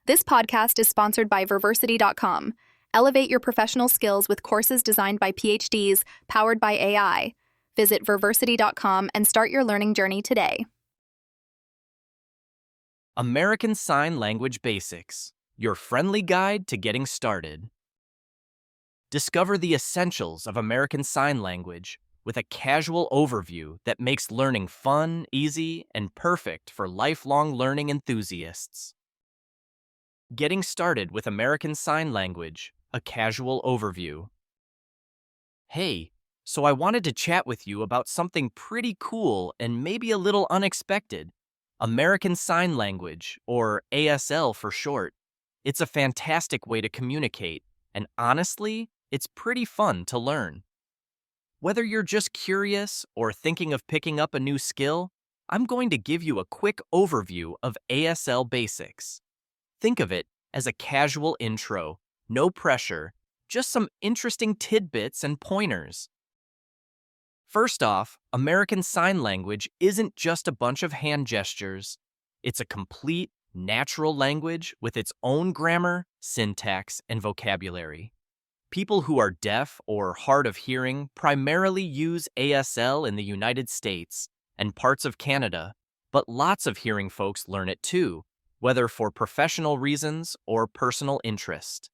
This podcast is sponsored by Verversity.com. Elevate your professional skills with courses designed by PhDs, powered by AI. Visit Verversity.com and start your learning journey today. American Sign Language Basics, your friendly guide to getting started. Discover the essentials of American Sign Language with a casual overview that makes learning fun, easy, and perfect for lifelong learning enthusiasts. Getting started with American Sign Language, a casual overview. Hey, so I wanted to chat with you about something pretty cool and maybe a little unexpected. American Sign Language, or ASL for short. It's a fantastic way to communicate, and honestly, it's pretty fun to learn. Whether you're just curious or thinking of picking up a new skill, I'm going to give you a quick overview of ASL basics. Think of it as a casual intro, no pressure, just some interesting tidbits and pointers. First off, American Sign Language isn't just a bunch of hand gestures. It's a complete, natural language with its own grammar, syntax, and vocabulary. People who are deaf or hard of hearing primarily use ASL in the United States and parts of Canada, but lots of hearing folks learn it too, whether for professional reasons or personal interest.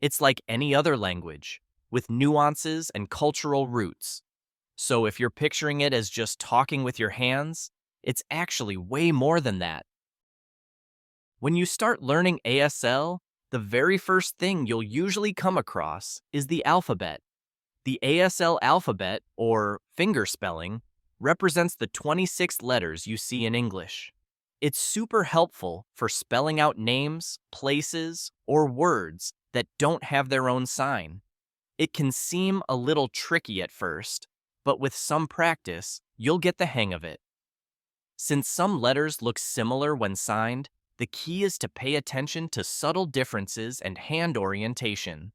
It's like any other language, with nuances and cultural roots. So if you're picturing it as just talking with your hands, it's actually way more than that. When you start learning ASL, the very first thing you'll usually come across is the alphabet. The ASL alphabet, or fingerspelling, represents the 26 letters you see in English. It's super helpful for spelling out names, places, or words that don't have their own sign. It can seem a little tricky at first, but with some practice, you'll get the hang of it. Since some letters look similar when signed, the key is to pay attention to subtle differences and hand orientation.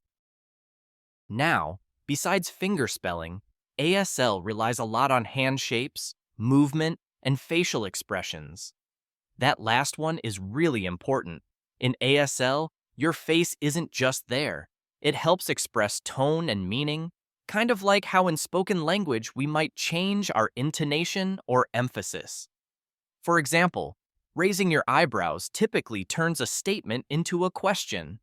Now, besides fingerspelling, ASL relies a lot on hand shapes, movement, and facial expressions. That last one is really important. In ASL, your face isn't just there. It helps express tone and meaning, kind of like how in spoken language we might change our intonation or emphasis. For example, raising your eyebrows typically turns a statement into a question.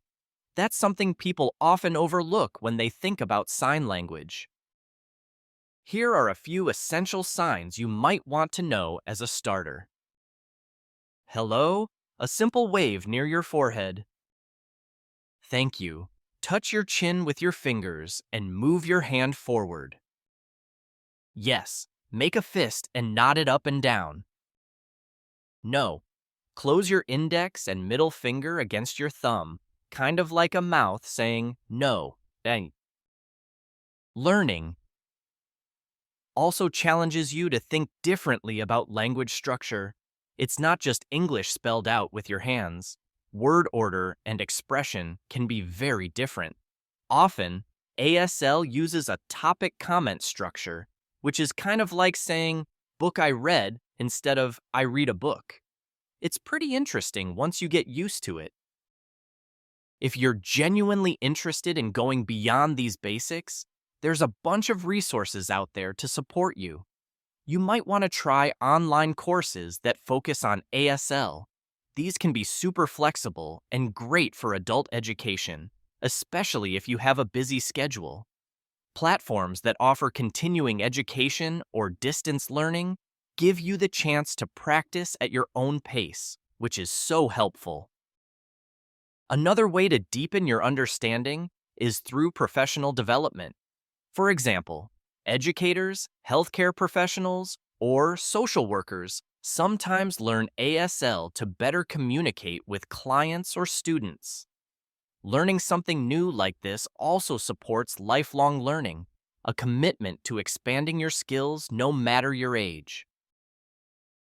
That's something people often overlook when they think about sign language. Here are a few essential signs you might want to know as a starter. Hello, a simple wave near your forehead. Thank you. Touch your chin with your fingers and move your hand forward. Yes, make a fist and nod it up and down. No, close your index and middle finger against your thumb, kind of like a mouth saying no. Learning also challenges you to think differently about language structure. It's not just English spelled out with your hands. Word order and expression can be very different. Often, ASL uses a topic comment structure, which is kind of like saying, book I read, instead of I read a book. It's pretty interesting once you get used to it. If you're genuinely interested in going beyond these basics, there's a bunch of resources out there to support you. You might want to try online courses that focus on ASL. These can be super flexible and great for adult education, especially if you have a busy schedule. Platforms that offer continuing education or distance learning give you the chance to practice at your own pace, which is so helpful. Another way to deepen your understanding is through professional development. For example, educators, healthcare professionals, or social workers sometimes learn ASL to better communicate with clients or students. Learning something new like this also supports lifelong learning, a commitment to expanding your skills no matter your age.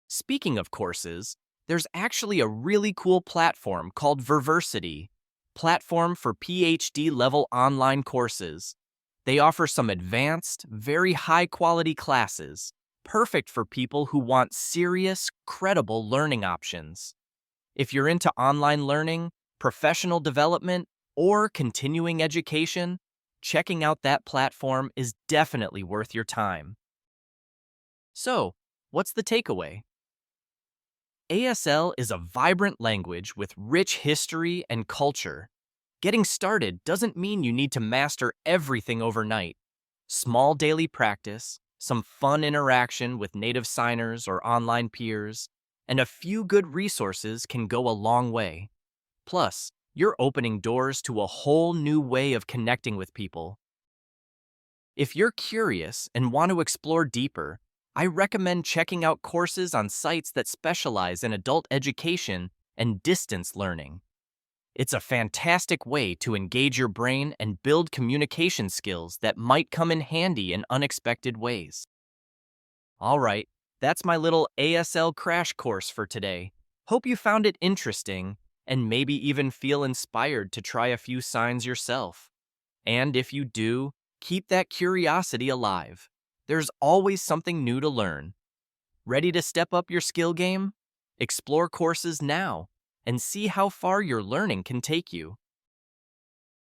Speaking of courses, there's actually a really cool platform called Verversity, platform for PhD-level online courses. They offer some advanced, very high-quality classes, perfect for people who want serious, credible learning options. If you're into online learning, professional development, or continuing education, checking out that platform is definitely worth your time. So, what's the takeaway? ASL is a vibrant language with rich history and culture. Getting started doesn't mean you need to master everything overnight. Small daily practice, some fun interaction with native signers or online peers, and a few good resources can go a long way. Plus, you're opening doors to a whole new way of connecting with people. If you're curious and want to explore deeper, I recommend checking out courses on sites that specialize in adult education and distance learning. It's a fantastic way to engage your brain and build communication skills that might come in handy in unexpected ways. All right, that's my little ASL crash course for today. Hope you found it interesting and maybe even feel inspired to try a few signs yourself. And if you do, keep that curiosity alive. There's always something new to learn. Ready to step up your skill game? Explore courses now and see how far your learning can take you.